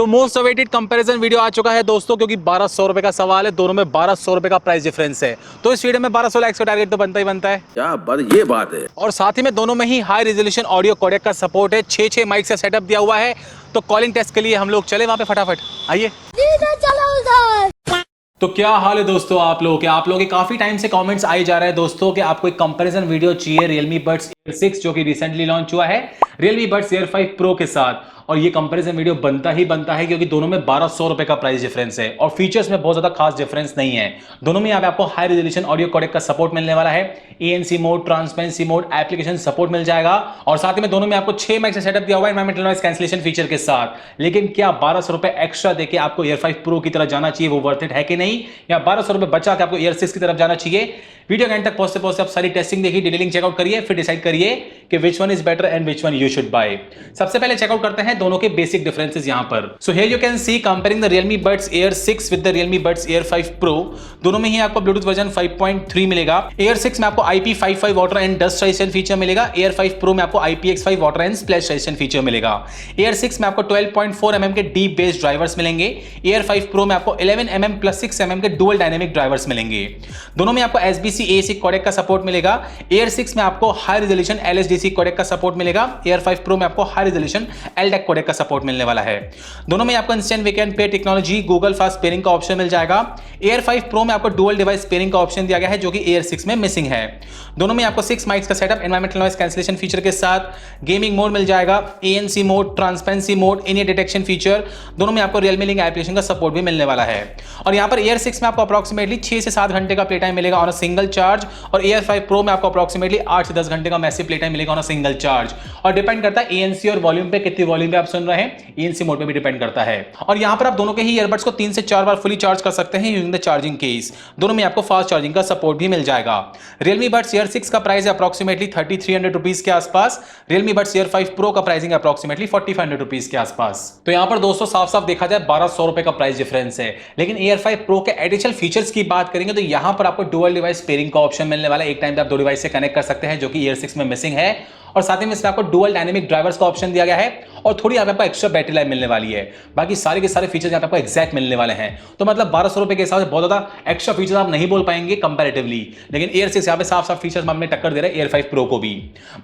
तो most awaited comparison video आ चुका है दोस्तों, क्योंकि 1200 रुपए का सवाल है, दोनों में 1200 रुपए का प्राइस डिफरेंस है। तो इस वीडियो में 1200 लाइक्स का टारगेट तो बनता ही बनता है। क्या बात है। और साथ ही में दोनों में ही हाई रेजोल्यूशन ऑडियो कोडेक का सपोर्ट है। 6 माइक से सेटअप दिया हुआ है। तो कॉलिंग टेस्ट के लिए हम लोग चले वहां पे फटाफट, आइए। तो क्या हाल है दोस्तों आप लोगों के काफी टाइम से कमेंट्स आए जा रहे हैं दोस्तों कि आपको एक कंपैरिजन वीडियो चाहिए Realme Buds Air 6 जो कि रिसेंटली लॉन्च हुआ है Realme Buds Air 5 Pro के साथ। और ये कंपैरिजन वीडियो बनता है क्योंकि दोनों में 1200 रुपए का प्राइस डिफरेंस है और फीचर्स में बहुत ज्यादा खास डिफरेंस नहीं है। दोनों में यहाँ पे आपको हाई रेजोल्यूशन ऑडियो कोडेक का सपोर्ट मिलने वाला है, ANC mode, transparency mode, application support मिल जाएगा और साथ ही में दोनों में आपको 6 माइक से सेटअप दिया हुआ है एनवायरमेंटल नॉइस कैंसलेशन फीचर के साथ। लेकिन क्या 1200 रुपए एक्स्ट्रा देके आपको Air 5 Pro की तरफ जाना चाहिए, वो वर्थ इट है कि नहीं, या 1200 रुपए बचा के आपको Air 6 की तरफ जाना चाहिए? वीडियो के एंड तक पहुंचते आप सारी टेस्टिंग देखिए, डिटेलिंग चेकआउट करिए, फिर डिसाइड करिए कि which one is better and which one you should buy. सबसे पहले चेकआउट करते हैं दोनों के बेसिक डिफरेंसेस यहां पर। So here you can see comparing the Realme Buds Air 6 with the Realme Buds Air 5 Pro। दोनों में ही आपको ब्लूटूथ वर्जन 5.3 मिलेगा। Air 6 में आपको IP55 water and dust resistant feature मिलेगा। Air 5 Pro में आपको IPX5 water and splash resistant feature मिलेगा। Air 6 में आपको 12.4 mm के डीप बेस ड्राइवर्स मिलेंगे। Air 5 Pro में आपको 11 mm प्लस 6 mm के डुअल डायनेमिक ड्राइवर्स मिलेंगे। दोनों में आपको SBC AAC कोडेक का सपोर्ट मिलेगा। Air 6 में आपको हाई रेजोल्यूशन LSDC कोडेक का सपोर्ट मिलेगा। Air 5 Pro में आपको हाई रेजोल्यूशन LDAC कोडेक का सपोर्ट मिलने वाला है। दोनों में आपको इंस्टेंट वेक एंड पे टेक्नोलॉजी, गूगल फास्ट पेयरिंग का ऑप्शन मिल जाएगा। Air 5 Pro में आपको डुअल डिवाइस पेयरिंग का ऑप्शन दिया गया है जो कि Air 6 में मिसिंग है। दोनों में आपको 6 माइक्स का setup environmental noise cancellation feature के साथ, गेमिंग मोड मिल जाएगा, ANC मोड, ट्रांसपेरेंसी मोड, इन ईयर डिटेक्शन फीचर। दोनों में आपको Realme Link एप्लीकेशन का सपोर्ट भी मिलने वाला है। और यहां पर Air 6 में आपको अप्रॉक्सीमेटली 6 से 7 घंटे का प्ले टाइम मिलेगा ऑन अ सिंगल चार्ज और Air 5 Pro में आपको अप्रॉक्सीमेटली 8 से 10 घंटे का मैसिव प्ले टाइम मिलेगा ऑन अ सिंगल चार्ज। और डिपेंड करता है ANC और वॉल्यूम पे, कितनी वॉल्यूम पे आप सुन रहे हैं, ANC मोड पे भी डिपेंड करता है। और यहां पर आप दोनों के ही ईयरबड्स को 3 से 4 बार फुली चार्ज कर सकते हैं यूजिंग द चार्जिंग केस। दोनों में आपको फास्ट चार्जिंग का सपोर्ट भी मिल जाएगा। Realme Buds Air 6 का प्राइस है अप्रॉक्सीमेटली 3300 रुपीज के आसपास। Realme Buds Air 5 Pro का प्राइसिंग अप्रॉक्सीमेटली 4500 रुपीज के आसपास। तो यहां पर दोस्तों साफ साफ देखा जाए 1200 रुपए का प्राइस डिफरेंस है। लेकिन Air 5 Pro के एडिशनल फीचर्स की बात करेंगे तो यहां पर आपको डुअल डिवाइस पेयरिंग का ऑप्शन मिलने वाला है। एक टाइम पे आप 2 डिवाइस से कनेक्ट कर सकते हैं जो कि Air 6 में मिसिंग है। और साथ ही में इसमें आपको डुअल डायनेमिक ड्राइवर्स का ऑप्शन दिया गया है और थोड़ी यहाँ पे आपको एक्स्ट्रा बैटरी लाइफ मिलने वाली है। बाकी सारे के सारे फीचर्स यहाँ पे आपको एग्जैक्ट मिलने वाले हैं। तो मतलब 1200 रुपए के हिसाब से बहुत ज्यादा एक्स्ट्रा फीचर्स आप नहीं बोल पाएंगे कंपैरेटिवली। लेकिन Air 6 यहाँ पे साफ साफ फीचर्स में टक्कर दे रहे हैं Air 5 Pro को भी।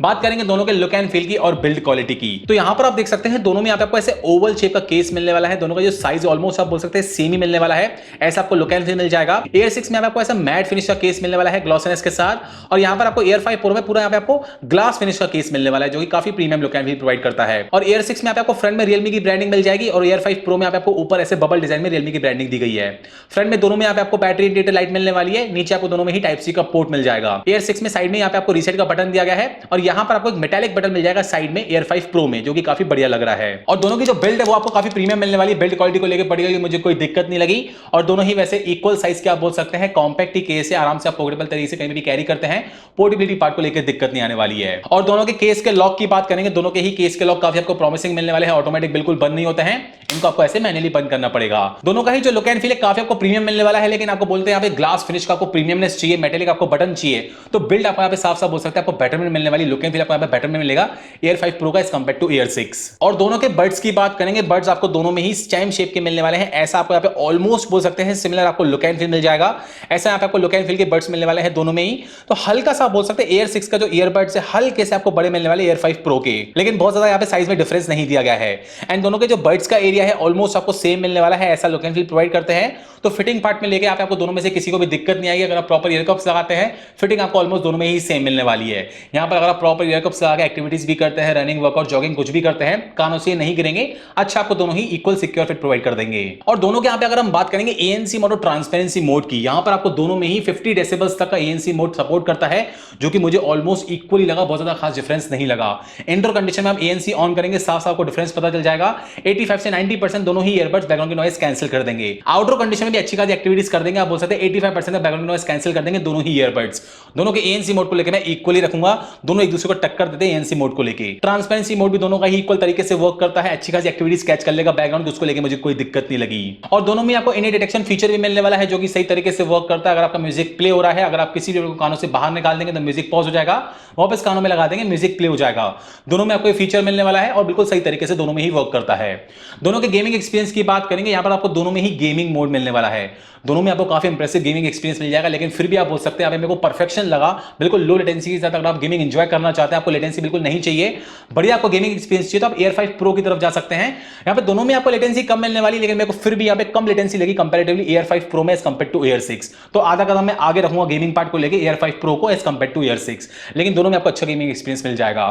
बात करेंगे दोनों के लुक एंड फील की और बिल्ड क्वालिटी की, तो यहाँ पर आप देख सकते हैं दोनों में यहाँ पे आपको ऐसे ओवल शेप का केस मिलने वाला है। दोनों का जो साइज ऑलमोस्ट आप बोल सकते हैं सेम ही मिलने वाला है। ऐसा आपको लुक एंड फील मिल जाएगा। Air 6 में आपको ऐसा मैट फिनिश का केस मिलने वाला है ग्लॉसीनेस के साथ। और यहाँ पर आपको Air 5 Pro में पूरा यहाँ पे आपको ग्लास फिनिश का केस मिलने वाला है जो कि काफी premium look and feel provide करता है। और Air 6 में आपको फ्रंट में Realme की ब्रांडिंग मिल जाएगी और Air 5 Pro में आपको ऊपर ऐसे बबल डिजाइन में Realme की ब्रांडिंग दी गई है। फ्रंट में दोनों में आपको बैटरी इंडिकेटर लाइट मिलने वाली है। नीचे आपको दोनों में ही टाइप सी का पोर्ट मिल जाएगा। Air 6 में साइड में यहाँ पे आपको रीसेट का बटन दिया गया है और यहाँ पर आपको एक मेटालिक बटन मिल जाएगा साइड में Air 5 Pro में, जो कि काफी बढ़िया लग रहा है। और दोनों की जो बिल्ड है वो आपको काफी प्रीमियम मिलने वाली है। बिल्ड क्वालिटी को लेकर बढ़िया, मुझे कोई दिक्कत नहीं लगी। और दोनों ही वैसे इक्वल साइज के आप बोल सकते हैं, कॉम्पैक्ट ही केस है, आराम से आप पोर्टेबल तरीके से कहीं भी कैरी करते हैं। पोर्टेबिलिटी पार्ट को लेकर दिक्कत नहीं आने वाली है। और दोनों के केस के लॉक की बात करेंगे, दोनों के ही केस के लॉक काफी आपको प्रॉमिसिंग मिलने वाले हैं। ऑटोमेटिक बिल्कुल बंद नहीं होते हैं, इनको आपको ऐसे मैन्युअली बंद करना पड़ेगा। दोनों का ही जो लुक एंड फील है काफी आपको प्रीमियम मिलने वाला है। लेकिन आपको बोलते हैं यहाँ पे ग्लास फिनिश का आपको प्रीमियमनेस चाहिए, मेटेलिक आपको बटन चाहिए, तो बिल्ड आपको यहाँ पे साफ साफ बोल सकते हैं आपको बेटरमेंट मिलने वाली, लुक एंड फील आपको यहाँ पे बेटरमेंट मिलेगा Air 5 Pro का एज कंपेयर टू Air 6। और दोनों के बड्स की बात करेंगे, बड्स आपको दोनों में ही स्टेम शेप के मिलने वाले हैं। ऐसा आपको यहाँ पे ऑलमोस्ट बोल सकते हैं सिमिलर आपको लुक एंड फील मिल जाएगा। ऐसा यहाँ पे आपको लुक एंड फील के बड्स मिलने वाले हैं दोनों में ही। तो हल्का सा बोल सकते हैं Air 6 का जो ईयरबड्स है हल्के से आपको बड़े मिलने वाले Air 5 Pro के, लेकिन बहुत ज्यादा यहाँ पे साइज में डिफरेंस नहीं दिया गया है। एंड दोनों के जो बड्स का एरिया है ऑलमोस्ट आपको सेम मिलने वाला है। ऐसा लुक एंड फील प्रोवाइड करते हैं। तो फिटिंग पार्ट में लेके आपको दोनों में से किसी को भी दिक्कत नहीं आएगी। अगर आप प्रॉपर ईयरकप्स लगाते हैं, फिटिंग आपको ऑलमोस्ट दोनों में ही सेम मिलने वाली है। यहाँ पर अगर आप प्रॉपर ईयरकप्स लगा के एक्टिविटीज भी करते हैं, रनिंग, वर्कआउट, जॉगिंग कुछ भी करते हैं, कानों से नहीं गिरेंगे। अच्छा, आपको दोनों ही इक्वल सिक्योर फिट प्रोवाइड कर देंगे। और दोनों के यहाँ पे अगर हम बात करेंगे ANC मोड और ट्रांसपेरेंसी मोड की, यहाँ पर आपको दोनों में ही 50 डेसिबल्स तक का ANC मोड सपोर्ट करता है, जो कि मुझे ऑलमोस्ट इक्वली लगा, बहुत ज्यादा खास डिफरेंस नहीं लगा। इंडोर कंडीशन में आप ANC ऑन करेंगे, साफ साफ आपको डिफरेंस पता चल जाएगा। 85 से 90% दोनों ही ईयरबड्स बैकग्राउंड की नॉइस कैंसिल कर देंगे। आउटडोर कंडीशन में की अच्छी खासी एक्टिविटीज कर देंगे। आप बोल सकते हैं 85% बैकग्राउंड नॉइस कैंसिल कर देंगे दोनों ही ईयरबड्स। दोनों के एएनसी मोड को लेकर मैं इक्वली रखूंगा, दोनों एक दूसरे को टक्कर देते हैं एएनसी मोड को लेकर। ट्रांसपेरेंसी मोड भी दोनों का ही इक्वल तरीके से वर्क करता है, अच्छी खासी एक्टिविटीज कैच कर लेगा बैकग्राउंड, उसको लेकर मुझे कोई दिक्कत नहीं लगी। और दोनों में आपको इनी डिटेक्शन फीचर भी मिलने वाला है जो कि सही तरीके से वर्क करता है। अगर आपका म्यूजिक प्ले हो रहा है, अगर आप किसी को कानों से बाहर निकाल देंगे तो म्यूजिक पॉज हो जाएगा, वापस कानों में लगा देंगे म्यूजिक प्ले हो जाएगा। दोनों में आपको ये फीचर मिलने वाला है और बिल्कुल सही तरीके से दोनों में ही वर्क करता है। दोनों के गेमिंग एक्सपीरियंस की बात करेंगे, यहां पर आपको दोनों में ही गेमिंग मोड मिलने वाला है। दोनों में आपको काफी इंप्रेसिव गेमिंग एक्सपीरियंस मिल जाएगा, लेकिन फिर भी आप बोल सकते हैं मेरे को परफेक्शन लगा, बिल्कुल लो लेटेंसी के साथ अगर आप गेमिंग एंजॉय करना चाहते हैं, आपको लेटेंसी बिल्कुल नहीं चाहिए, बढ़िया आपको गेमिंग एक्सपीरियंस चाहिए, तो आप एयर 5 प्रो की तरफ जा सकते हैं। यहां पे दोनों में आपको लेटेंसी कम मिलने वाली, लेकिन मेरे को फिर भी यहां पे कम लेटेंसी लगी कंपैरेटिवली एयर 5 प्रो में एज कंपेयर टू एयर 6। तो आधा कदम मैं आगे रखूंगा गेमिंग पार्ट को लेके एयर 5 प्रो को एज कंपेयर टू एयर 6, लेकिन दोनों में आपको अच्छा गेमिंग एक्सपीरियंस मिल जाएगा।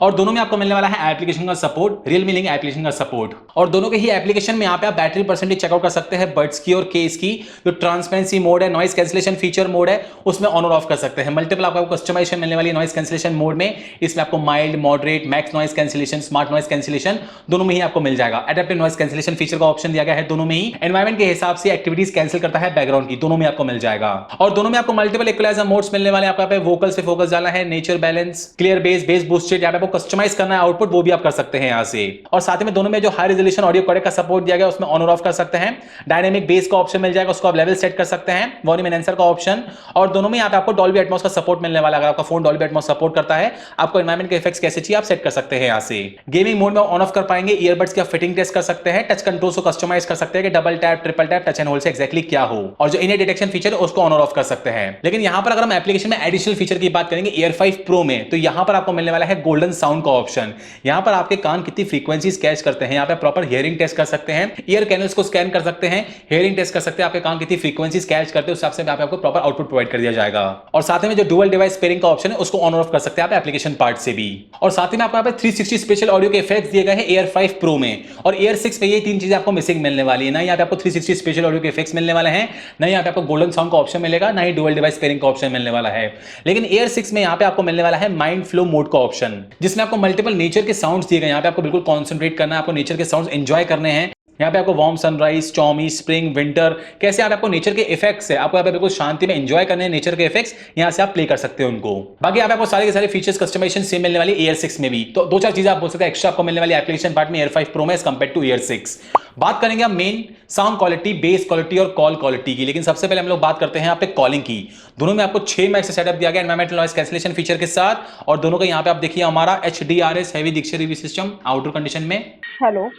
और दोनों में आपको मिलने वाला है एप्लीकेशन का सपोर्ट, Realme लिंक एप्लीकेशन का सपोर्ट। और दोनों के ही एप्लीकेशन में यहां पे आप बैटरी परसेंटेज चेकआउट कर सकते हैं, बड्स की और केस की। जो ट्रांसपेरेंसी मोड है, नॉइस कैंसिलेशन फीचर मोड है, उसमें ऑन और ऑफ कर सकते हैं। मल्टीपल आपको कस्टमाइजेशन मिलने वाली है नॉइस कैंसिलेशन मोड में। इसमें आपको mild, moderate, max noise cancellation, smart noise cancellation दोनों में ही आपको मिल जाएगा। एडेप्टिव नॉइस कैंसिलेशन फीचर का ऑप्शन दिया गया है दोनों में ही। एनवायरमेंट के हिसाब से एक्टिविटीज कैंसिल करता है बैकग्राउंड की, दोनों में आपको मिल जाएगा। और दोनों में आपको मल्टीपल इक्वलाइजर मोड्स मिलने वाले हैं। आपको यहाँ पे वोकल से फोकस डालना है, nature balance, clear base, base boosted, यहाँ पे आपको कस्टमाइज करना है आउटपुट, वो भी आप कर सकते हैं यहाँ से। और साथ में दोनों में जो हाई रेजोल्यूशन ऑडियो कोडेक का सपोर्ट दिया गया उसमें ऑन और ऑफ कर सकते हैं। डायनेमिक बेस का ऑप्शन मिल जाएगा, उसको आप लेवल सेट कर सकते हैं, वॉल्यूम एनहांसर का ऑप्शन। और दोनों में यहाँ पे आपको डॉल्बी एटमॉस का सपोर्ट मिलने वाला है। अगर आपका फोन डॉल्बी एटमॉस सपोर्ट करता है, आपको एनवायरमेंट के इफेक्ट्स कैसे चाहिए आप सेट कर सकते हैं यहाँ से। गेमिंग मोड में ऑन ऑफ कर पाएंगे, ईयरबड्स की फिटिंग टेस्ट कर सकते हैं, टच कंट्रोल्स को कस्टमाइज कर सकते हैं कि double tap, triple tap, touch and hold से एक्जैक्टली क्या हो। और जो इनर डिटेक्शन फीचर है उसको ऑन और ऑफ कर सकते हैं। लेकिन यहाँ पर अगर हम एप्लीकेशन में एडिशनल फीचर की बात करेंगे एयर 5 प्रो में, तो यहाँ पर आपको मिलने वाला है गोल्डन साउंड का ऑप्शन। यहाँ पर आपके कान कितनी फ्रीक्वेंसीज कैच करते हैं, यहाँ पे प्रॉपर हियरिंग टेस्ट कर सकते हैं, ईयर कैनल्स को स्कैन कर सकते हैं, हियरिंग टेस्ट कर सकते हैं, आपके कान कितनी फ्रीक्वेंसीज कैच करते हैं उस हिसाब से आपको प्रॉपर आउटपुट प्रोवाइड कर दिया जाएगा। और साथ में जो डुअल डिवाइस पेयरिंग का ऑप्शन है उसको ऑन और ऑफ कर सकते हैं आप एप्लीकेशन पार्ट से भी। और साथ में आपको यहाँ पे 360 स्पेशल ऑडियो के इफेक्ट्स दिए गए हैं एयर 5 प्रो में, और एयर 6 में ये तीन चीजें आपको मिसिंग मिलने वाली है। ना यहाँ पे आपको 360 स्पेशल ऑडियो के इफेक्ट्स मिलने वाले हैं, ना यहाँ पे आपको गोल्डन साउंड का ऑप्शन मिलेगा, ना ही डुअल डिवाइस पेयरिंग का ऑप्शन मिलने वाला है। लेकिन एयर 6 में यहाँ पे आपको मिलने वाला है माइंड फ्लो मोड का ऑप्शन, जिसमें आपको मल्टीपल नेचर के साउंड्स दिए गए हैं। यहाँ पे आपको बिल्कुल कॉन्सेंट्रेट करना है, आपको नेचर के साउंड्स एंजॉय करने हैं। यहाँ पे आपको warm sunrise, stormy, spring, winter, कैसे यहाँ पे आपको नेचर के इफेक्ट्स है, आपको यहाँ पे बिल्कुल शांति में एंजॉय करने हैं नेचर के इफेक्ट्स, यहाँ से आप प्ले कर सकते हैं उनको। बाकी यहाँ पे आपको सारे के सारे फीचर्स कस्टमाइजेशन सेम मिलने वाली एयर 6 में भी। तो दो चार चीजें आप बोल सकते हैं एक्स्ट्रा आपको मिलने वाली एप्लीकेशन पार्ट में एयर 5 प्रो में एज कंपेयर टू एयर 6। बात करेंगे हम main sound quality, base quality और कॉल क्वालिटी की, लेकिन सबसे पहले हम लोग बात करते हैं यहाँ पे कॉलिंग की। दोनों में आपको 6 मैक्स सेटअप दिया गया एनवायरमेंटल नॉइस कैंसिलेशन फीचर के साथ, और दोनों का यहाँ पे आप देखिए हमारा HDRS heavy dictionary review system outdoor condition में। हेलो।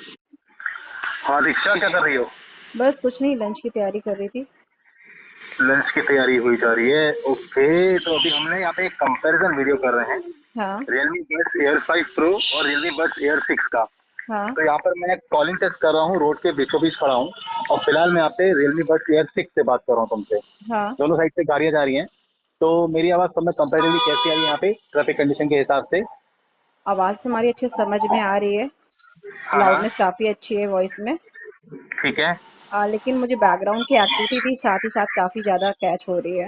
हाँ दीक्षा, क्या कर रही हो? बस कुछ नहीं, लंच की तैयारी कर रही थी। लंच की तैयारी हुई जा रही है, ओके। तो अभी हमने यहाँ पे एक कंपैरिजन वीडियो कर रहे हैं, हाँ Realme Buds Air 5 Pro और Realme Buds Air 6 का। हाँ। तो यहाँ पर मैं कॉलिंग टेस्ट कर रहा हूँ, रोड के बीचों बीच खड़ा हूँ, और फिलहाल मैं यहाँ पे Realme Buds Air 6 से बात कर रहा हूँ तुमसे। हाँ। दोनों साइड से गाड़ियाँ जा रही हैं, तो मेरी आवाज़ तुम्हें कंपैरेटिवली कैसी आ रही है यहाँ पे ट्रैफिक कंडीशन के हिसाब से? आवाज़ तुम्हारी अच्छे समझ में आ रही है, हाँ लाउडनेस काफ़ी अच्छी है वॉइस में। ठीक है। लेकिन मुझे बैकग्राउंड की एक्टिविटी भी साथ ही साथ काफ़ी ज़्यादा कैच हो रही है।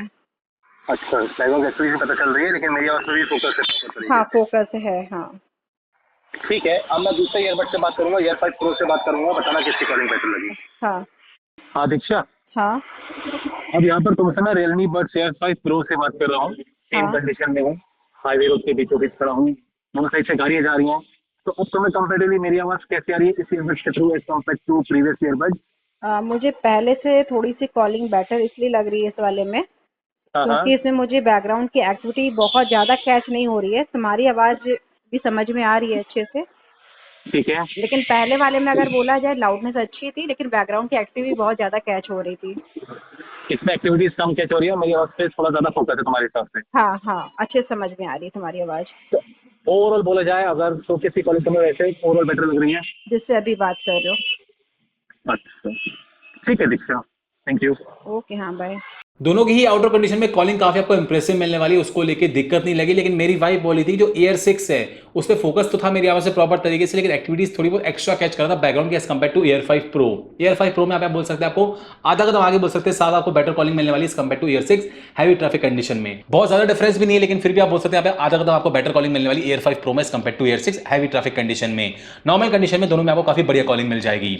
अच्छा, बैकग्राउंड एक्टिविटी पता चल रही है, लेकिन मेरी आवाज़ में भी फोकस है प्रॉपर हाँ, तरीके फोकस है। हाँ से। ठीक है, अब मैं दूसरे ईयरबड से बात करूंगा, Air 5 Pro से बात करूंगा, बताना किसकी कॉलिंग बेटर लगी। हाँ हाँ दीक्षा, हाँ अब यहाँ पर तुमसे मैं Realme Buds Air 5 Pro से बात कर रहा हूँ। सेम हाँ। कंडीशन में हूँ, हाईवे रोड के बीचों बीच खड़ा हूँ, दोनों साइड से गाड़ियाँ जा रही हैं। तो अब तुम्हें कंपेरेटिवली मेरी आवाज़ कैसी आ रही है इस ईयरबड के through as compare to previous earbud? मुझे पहले से थोड़ी सी कॉलिंग बेटर इसलिए लग रही है इस वाले में, हाँ हाँ क्योंकि इसमें मुझे बैकग्राउंड की एक्टिविटी बहुत ज़्यादा कैच नहीं हो रही है। तुम्हारी आवाज़ भी समझ में आ रही है अच्छे से, ठीक है। लेकिन पहले वाले में अगर बोला जाए लाउडनेस अच्छी थी, लेकिन बैकग्राउंड की एक्टिविटी बहुत ज़्यादा कैच हो रही थी। इसमें एक्टिविटीज कम कैच हो रही है, मेरी आवाज़ पे थोड़ा ज़्यादा फोकस है तुम्हारे हिसाब से? हाँ हाँ, अच्छे से समझ में आ रही है तुम्हारी आवाज़। तो ओवरऑल बोला जाए अगर, तो किसकी कॉलिंग तुम्हें वैसे ओवरऑल बेटर लग रही है? जिससे अभी बात कर रहे हो। अच्छा ठीक है दीक्षा, थैंक यू। ओके, हाँ बाय। दोनों की ही आउटडोर कंडीशन में कॉलिंग काफी आपको इंप्रेसिव मिलने वाली है, उसको लेके दिक्कत नहीं लगी। लेकिन मेरी वाइफ बोली थी जो एयर 6 है उस पर फोकस तो था मेरी आवाज से प्रॉपर तरीके से, लेकिन एक्टिविटीज थोड़ी बहुत एक्स्ट्रा कैच कर रहा था बैकग्राउंड के as compare to Air 5 Pro। Air 5 Pro में आप बोल सकते हैं आपको आधा कदम आगे बोल सकते हैं, साथ आपको बेटर कॉलिंग मिलने वाली इस compare to Air 6 heavy traffic condition में। बहुत ज्यादा डिफरेंस भी नहीं है, लेकिन फिर भी आप बोल सकते हैं आधा कदम आपको बेटर कॉलिंग मिलने वाली Air 5 Pro में इस compare to Air 6 heavy traffic condition में। नॉर्मल कंडीशन में दोनों में आपको काफी बढ़िया कॉलिंग मिल जाएगी।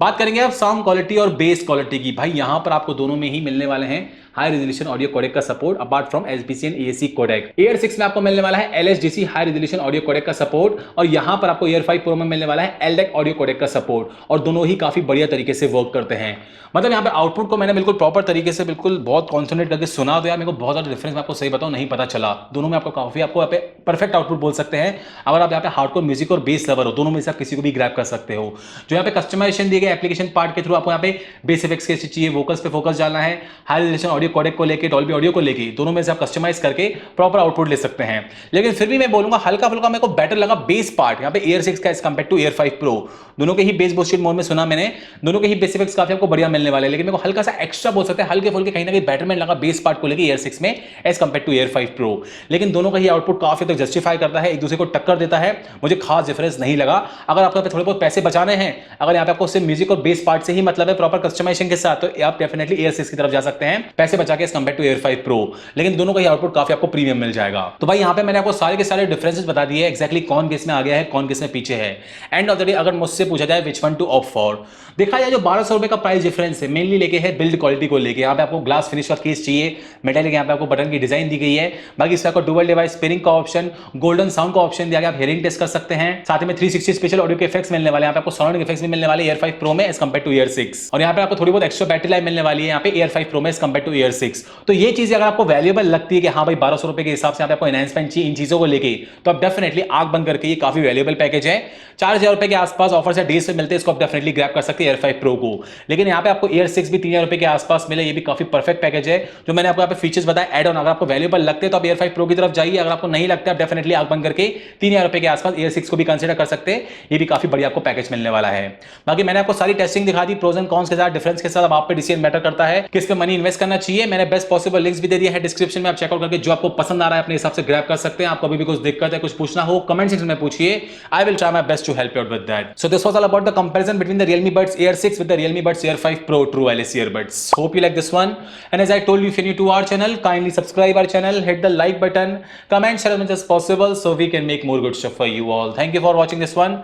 बात करेंगे अब साउंड क्वालिटी और बेस क्वालिटी की। भाई यहां पर आपको दोनों में ही मिलने वाले हैं हाई रेजोल्यूशन ऑडियो कोडेक का support apart from SBC and AAC codec. Air 6 में आपको मिलने वाला है LSDC high resolution audio codec का सपोर्ट, और यहां पर आपको Air 5 Pro में मिलने वाला है LDAC ऑडियो कोडेक का सपोर्ट, और दोनों ही काफी बढ़िया तरीके से वर्क करते हैं। मतलब यहाँ पे आउटपुट को मैंने बिल्कुल प्रॉपर तरीके से बिल्कुल बहुत कॉन्सेंट्रेट करके सुना, तो यार मेरे को बहुत ज्यादा डिफरेंस मैं आपको सही बताऊं नहीं पता चला। दोनों में आपको काफी आपको यहाँ पे परफेक्ट आउटपुट बोल सकते हैं। अगर आप यहाँ पे हार्डकोर म्यूजिक और बेस लवर हो, दोनों में से आप किसी को भी ग्रैब कर सकते हो। जो यहाँ पे कस्टमाइजेशन दिए गए एप्लीकेशन पार्ट के थ्रू आपको यहाँ पे बेस इफेक्ट्स कैसे चाहिए, वोकल्स पे फोकस डालना है, हाई रेजोल्यूशन ऑडियो कोडेक को लेके, डॉल्बी ऑडियो को लेके, दोनों में से आप कस्टमाइज करके प्रॉपर आउटपुट ले सकते हैं। लेकिन फिर भी मैं बोलूंगा हल्का फुल्का मेरे को बेटर लगा बेस पार्ट यहाँ पे Air 6 का as compare to Air 5 Pro। दोनों के ही बेस बूस्टेड मोड में सुना मैंने, दोनों के ही बेस इफेक्ट्स काफी आपको बढ़िया मिलने वाले हैं, लेकिन मेरे को हल्का सा एक्स्ट्रा बोल सकते हैं हल्के फुल्के कहीं ना कहीं बेटरमेंट लगा बेस पार्ट को लेके Air 6 में as compare to Air 5 Pro। लेकिन दोनों का ही आउटपुट काफी तक जस्टिफाई करता है, एक दूसरे को टक्कर देता है, मुझे खास डिफरेंस नहीं लगा। अगर आपको थोड़े बहुत पैसे बचाने हैं, अगर यहाँ पे आपको सिर्फ म्यूजिक और बेस पार्ट से ही मतलब है प्रॉपर कस्टमाइजेशन के साथ, तो आप डेफिनेटली Air 6 की तरफ जा सकते हैं पैसे बचा के as compare to Air 5 Pro। लेकिन दोनों का ही आउटपुट काफी आपको प्रीमियम मिल जाएगा। तो भाई यहाँ पे मैंने आपको सारे के सारे डिफरेंसेस बता दिए एक्जैक्टली कौन किस में आ गया है, कौन किस में पीछे है। एंड ऑफ द डे अगर मुझसे पूछा जाए which one two opt for, देखा जाए जो 1200 रुपए का प्राइस डिफरेंस है मेनली लेके है बिल्ड क्वालिटी को लेके। यहाँ पे आपको ग्लास फिनिश का केस चाहिए, मेटालिक यहाँ पे आपको बटन की डिजाइन दी गई है, बाकी इसका आपको डुअल डिवाइस स्पीयरिंग का ऑप्शन, गोल्डन साउंड का ऑप्शन दिया गया, आप हियरिंग टेस्ट कर सकते हैं। साथ में 360 स्पेशल ऑडियो के इफेक्ट्स मिलने वाले हैं, यहाँ पे आपको साउंड इफेक्ट्स भी मिलने वाले Air 5 Pro में एज कम्पेयर टू Air 6। और यहाँ पे आपको थोड़ी बहुत एक्स्ट्रा बैटरी लाइफ मिलने वाली है यहाँ पे Air 5 Pro में एज कम्पेयर टू Air 6। तो ये चीजें अगर आपको वैल्यूएबल लगती है कि हाँ भाई 1200 रुपए के हिसाब से यहाँ पे आपको एनहांसमेंट चाहिए इन चीजों को लेके, तो आप डेफिनेटली आंख बंद करके ये काफी वैल्यूएबल पैकेज है। 4000 रुपए के आसपास ऑफर से डील्स पे मिलते हैं, इसको आप डेफिनेटली ग्रैब कर सकते हैं Air 5 Pro को। लेकिन यहाँ पे आपको Air 6 भी 3000 रुपए के आसपास मिले, ये भी काफी परफेक्ट पैकेज है। जो मैंने आपको यहाँ पे फीचर्स बताए एड ऑन, अगर आपको वैल्यूएबल लगते हैं तो आप Air 5 Pro की तरफ जाइए, अगर आपको नहीं लगता आप डेफिनेटली आंख बंद करके 3000 रुपए के आसपास Air 6 को भी कंसीडर कर सकते हैं, ये भी काफी बढ़िया आपको पैकेज मिलने वाला है। बाकी मैंने आपको सारी टेस्टिंग दिखा दी, प्रोज एंड कॉन्स के साथ, डिफरेंस के साथ। अब आप पे डिसीजन मैटर करता है किस पे मनी इन्वेस्ट करना चाहिए। मैंने बेस्ट पॉसिबल लिंक्स भी दे दिया है डिस्क्रिप्शन में, आप चेकआउट करके जो आपको पसंद आ रहा है अपने हिसाब से ग्रैब कर सकते हैं। आपको अभी भी कुछ दिक्कत है, कुछ पूछना हो कमेंट सेक्शन में पूछिए, I will try my best to help you out with that. So this was all about the comparison between the Realme Buds Air 6 with the Realme Buds Air 5 Pro True Wireless Earbuds. Hope you like this one, and as I told you, if you're new to our channel, kindly subscribe our channel, hit the like button, comment, share as much as possible so we can make more good stuff for you all. Thank you for watching this one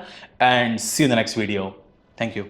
and see you in the next video. Thank you.